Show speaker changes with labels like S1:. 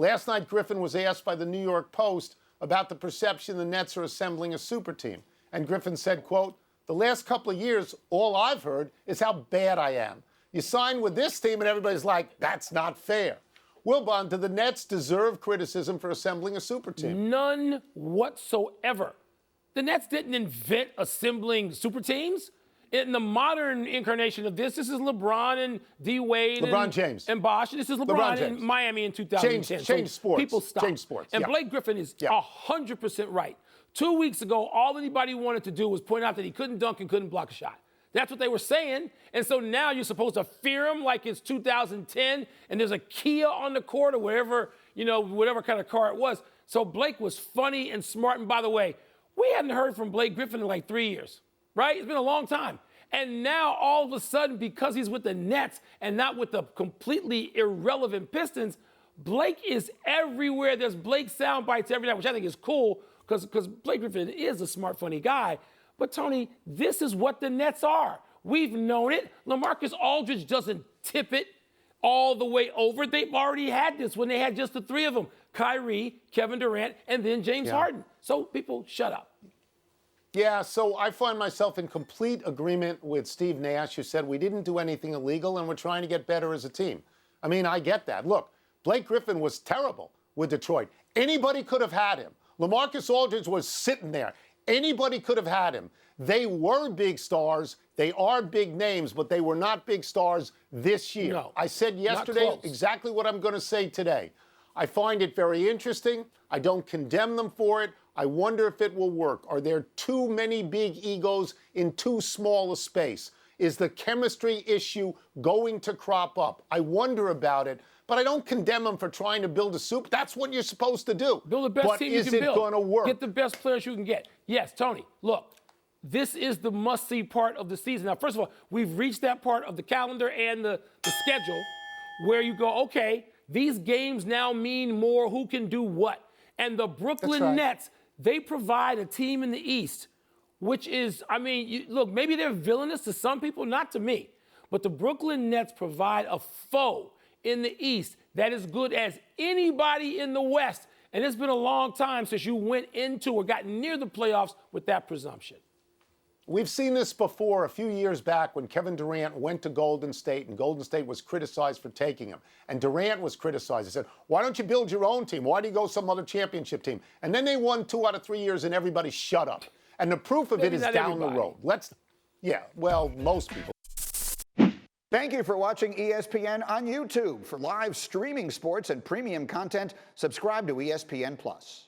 S1: Last night, Griffin was asked by the New York Post about the perception the Nets are assembling a super team. And Griffin said, quote, "The last couple of years, all I've heard is how bad I am. You sign with this team and everybody's like, that's not fair." Wilbon, do the Nets deserve criticism for assembling a super team?
S2: None whatsoever. The Nets didn't invent assembling super teams. In the modern incarnation of this is LeBron and D. Wade
S1: James.
S2: and Bosh. This is LeBron in Miami in 2010.
S1: Change sports.
S2: People stop.
S1: Change sports.
S2: And Blake Griffin is 100% right. 2 weeks ago, all anybody wanted to do was point out that he couldn't dunk and couldn't block a shot. That's what they were saying. And so now you're supposed to fear him like it's 2010 and there's a Kia on the court or whatever, whatever kind of car it was. So Blake was funny and smart. And by the way, we hadn't heard from Blake Griffin in like 3 years, right? It's been a long time. And now all of a sudden, because he's with the Nets and not with the completely irrelevant Pistons, Blake is everywhere. There's Blake sound bites every night, which I think is cool because Blake Griffin is a smart, funny guy. But, Tony, this is what the Nets are. We've known it. LaMarcus Aldridge doesn't tip it all the way over. They've already had this when they had just the three of them, Kyrie, Kevin Durant, and then James Harden. So, people, shut up.
S1: Yeah, so I find myself in complete agreement with Steve Nash, who said we didn't do anything illegal and we're trying to get better as a team. I mean, I get that. Look, Blake Griffin was terrible with Detroit. Anybody could have had him. LaMarcus Aldridge was sitting there. Anybody could have had him. They were big stars. They are big names, but they were not big stars this year.
S2: No,
S1: I said yesterday exactly what I'm going to say today. I find it very interesting. I don't condemn them for it. I wonder if it will work. Are there too many big egos in too small a space? Is the chemistry issue going to crop up? I wonder about it, but I don't condemn them for trying to build a soup. That's what you're supposed to do.
S2: Build the best team you can build.
S1: Is it going to work?
S2: Get the best players you can get. Yes, Tony, look, this is the must-see part of the season. Now, first of all, we've reached that part of the calendar and the schedule where you go, okay, these games now mean more who can do what. And the Brooklyn Nets, they provide a team in the East, which is, I mean, look, maybe they're villainous to some people, not to me. But the Brooklyn Nets provide a foe in the East that is good as anybody in the West. And it's been a long time since you went into or got near the playoffs with that presumption.
S1: We've seen this before a few years back when Kevin Durant went to Golden State and Golden State was criticized for taking him. And Durant was criticized. He said, why don't you build your own team? Why do you go some other championship team? And then they won 2 out of 3 years and everybody shut up. And the proof of it is down the road. Most people.
S3: Thank you for watching ESPN on YouTube. For live streaming sports and premium content, subscribe to ESPN+.